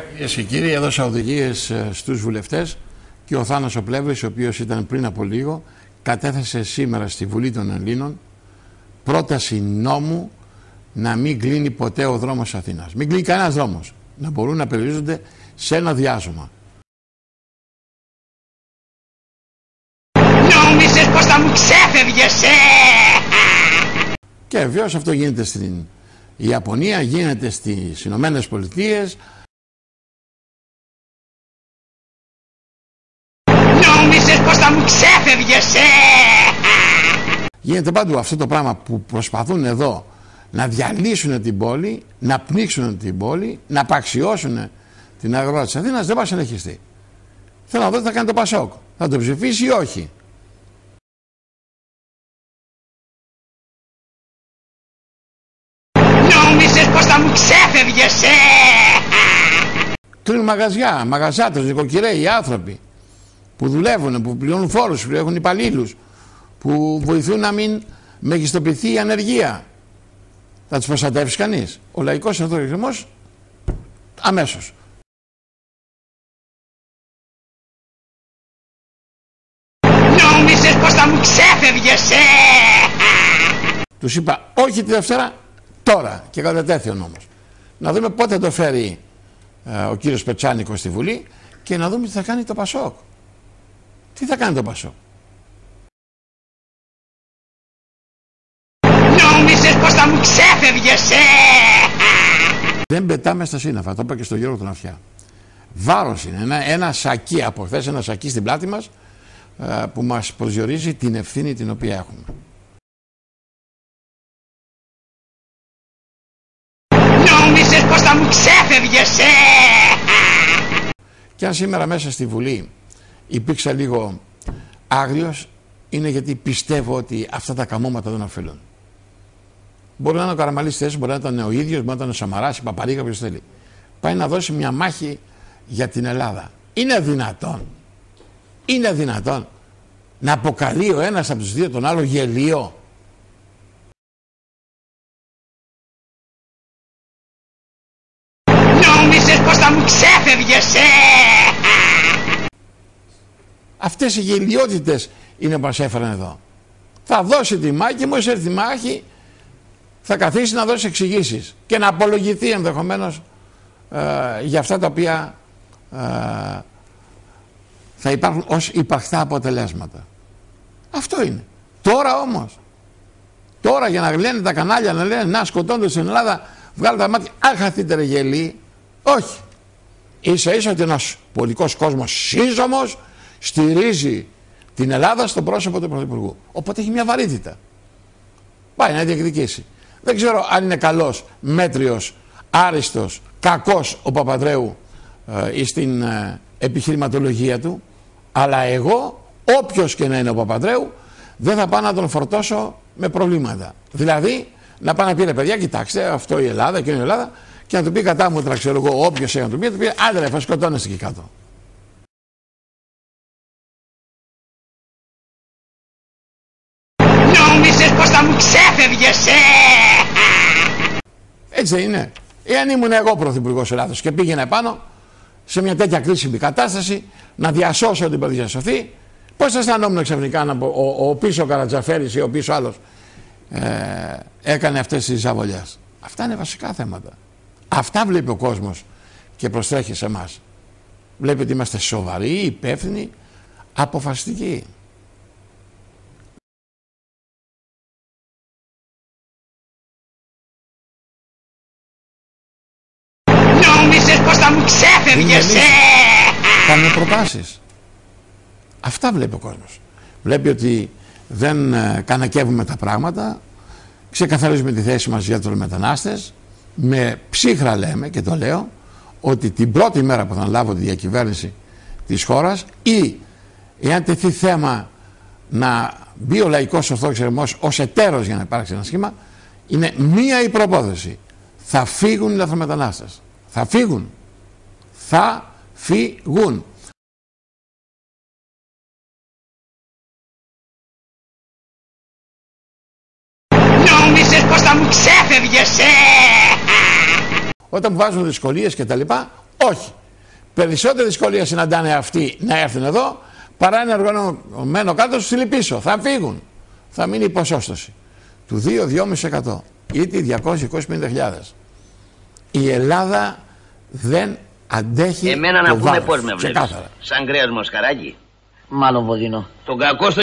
Κυρίες και κύριοι, έδωσα οδηγίες στους βουλευτές και ο Θάνος ο Πλεύρης, ο οποίος ήταν πριν από λίγο, κατέθεσε σήμερα στη Βουλή των Ελλήνων πρόταση νόμου να μην κλείνει ποτέ ο δρόμος Αθήνας. Μην κλείνει κανένας δρόμος. Να μπορούν να περιορίζονται σε ένα διάζωμα. Νόμισες πως θα μου ξέφευγες, Και βεβαίως αυτό γίνεται στην Ιαπωνία, γίνεται στις Ηνωμένες Πολιτείες. Νόμισες πως θα μου ξέφευγες, Γίνεται παντού αυτό το πράγμα που προσπαθούν εδώ να διαλύσουν την πόλη, να πνίξουν την πόλη, να απαξιώσουν την αγορά της Αθήνας. Δεν va συνεχιστεί. Θέλω να δω τι θα κάνει το Πασόκ. Θα το ψηφίσει ή όχι. Νόμισες πως θα μου ξέφευγες, Κλείνουν μαγαζιά, μαγαζάτες, νοικοκυρέοι, άνθρωποι που δουλεύουν, που πληρώνουν φόρους, που έχουν υπαλλήλους, που βοηθούν να μην μεγιστοποιηθεί η ανεργία. Θα τους προστατεύσει κανείς? Ο λαϊκός ορθοδοξισμός αμέσως. Νόμισες πως θα μου ξέφευγες, Τους είπα όχι τη Δευτέρα, τώρα, και κατετέθη ο νόμος. Να δούμε πότε το φέρει ο κύριος Πετσάνικος στη Βουλή και να δούμε τι θα κάνει το Πασόκ. Τι θα κάνει το Πασόκ? Νόμισες πως θα μου ξέφευγες, Δεν πετάμε στα σύννεφα, το είπα και στον Γιώργο τον Αυτιά. Βάρος είναι, ένα σακί από χθες, ένα σακί στην πλάτη μας που μας προσδιορίζει την ευθύνη την οποία έχουμε. Νόμισες πως θα μου ξέφευγες, Και αν σήμερα μέσα στη Βουλή υπήρξα λίγο άγριος, είναι γιατί πιστεύω ότι αυτά τα καμώματα δεν ωφελούν. Μπορεί να είναι ο Καραμαλής θέσης, μπορεί να ήταν ο ίδιος, μπορεί να ήταν ο Σαμαράς, η Παπαρίγα, ποιος θέλει. Πάει να δώσει μια μάχη για την Ελλάδα. Είναι δυνατόν να αποκαλεί ο ένας από τους δύο τον άλλο γελίο? Νόμισες πως θα μου ξέφευγες, Αυτές οι γελιότητες είναι που μας έφεραν εδώ. Θα δώσει τη μάχη, μόλις έρθει τη μάχη θα καθίσει να δώσει εξηγήσεις και να απολογηθεί ενδεχομένως για αυτά τα οποία θα υπάρχουν ως υπαρκτά αποτελέσματα. Αυτό είναι. Τώρα όμως, τώρα για να λένε τα κανάλια, να λένε να σκοτώνονται στην Ελλάδα, βγάλτε τα μάτια, αν χαθείτε ρε γελοί. Όχι. Ίσα ίσα ότι ένας πολιτικός κόσμος σύζωμος στηρίζει την Ελλάδα στο πρόσωπο του Πρωθυπουργού. Οπότε έχει μια βαρύτητα. Πάει να διεκδικήσει. Δεν ξέρω αν είναι καλός, μέτριος, άριστος, κακός ο Παπανδρέου στην επιχειρηματολογία του, αλλά εγώ, όποιος και να είναι ο Παπανδρέου, δεν θα πάω να τον φορτώσω με προβλήματα. Δηλαδή, να πάει να πει ρε παιδιά, κοιτάξτε, αυτό η Ελλάδα, εκείνη η Ελλάδα, και να του πει κατάμουτρα, ξέρω εγώ, όποιος έχει να του πει, άντε ρε, θα σκοτώνεστε εκεί κάτω. Νόμισες πως θα μου ξέφευγες, Έτσι δεν είναι? Εάν ήμουν εγώ πρωθυπουργός Ελλάδος και πήγαινα επάνω σε μια τέτοια κρίσιμη κατάσταση να διασώσω ό,τι μπορεί να διασωθεί, πώς θα αισθανόμουν ξαφνικά να ο πίσω Καρατζαφέρης ή ο πίσω άλλος έκανε αυτές τις ζαβολιές? Αυτά είναι βασικά θέματα. Αυτά βλέπει ο κόσμος και προστρέχει σε εμάς. Βλέπει ότι είμαστε σοβαροί, υπεύθυνοι, αποφασιστικοί. Νόμισες πως θα μου ξέφευγες, Κάνουμε προτάσεις. Αυτά βλέπει ο κόσμος. Βλέπει ότι δεν κανακεύουμε τα πράγματα, ξεκαθαρίζουμε τη θέση μας για τους μετανάστες, με ψύχρα λέμε, και το λέω, ότι την πρώτη μέρα που θα λάβω τη διακυβέρνηση της χώρας ή εάν τεθεί θέμα να μπει ο λαϊκός ορθόδοξος ως εταίρος για να υπάρξει ένα σχήμα, είναι μία η προπόθεση. Θα φύγουν οι λαθρομετανάστες. Θα φύγουν. Θα φύγουν. Νόμισες πως θα μου ξέφευγες, Όταν μου βάζουν δυσκολίες και τα λοιπά, Όχι. Περισσότερη δυσκολία συναντάνε αυτοί να έρθουν εδώ παρά ένα εργαζόμενο κάτω στείλει πίσω. Θα φύγουν. Θα μείνει η ποσόστοση του 2-2,5% ή τη 225.000. Η Ελλάδα δεν αντέχει. Εμένα το να πούμε βάρος. πώς με βλέπεις. Ξεκάθαρα. Σαν κρέας μοσχαράκι. Μάλλον βοδινό. Τον κακό στο